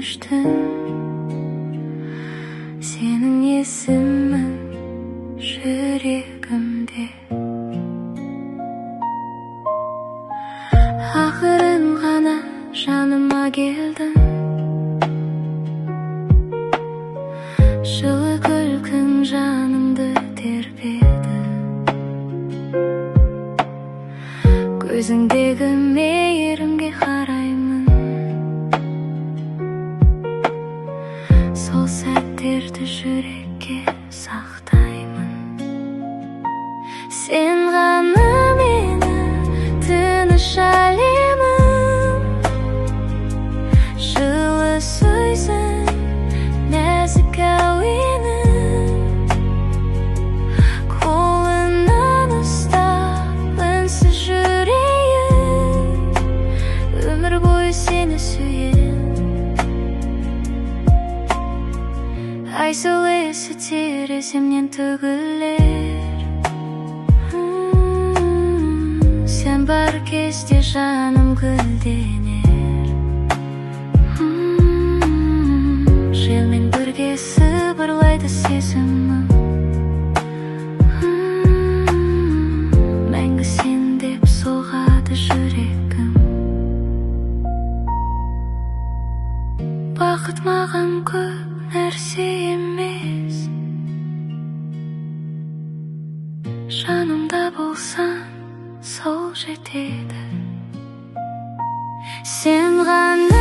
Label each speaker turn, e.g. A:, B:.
A: өкініштің сенің есімің жүрегімде. Ақырын ғана жаныма келдің, жылы күлкің жанымды тербеді. Көзіңдегі мейірімге қараймын, сол сәттерді жүрекке сақтаймын. Сен ғана мені тыныш әлемім, жылы сөзің, нәзік әуенің, қолынан ұстап үнсіз жүрейін, өмір бойы сені сүйем. Ай сәулесі тереземнен төгілер, сен бар кезде жаным гүлденер. Желмен бірге сыбырлайды сезімім, мәңгі сен деп соғады жүрегім. Бақыт маған көп нәрсе емес, жанымда болсаң сол жетеді. Сен ғана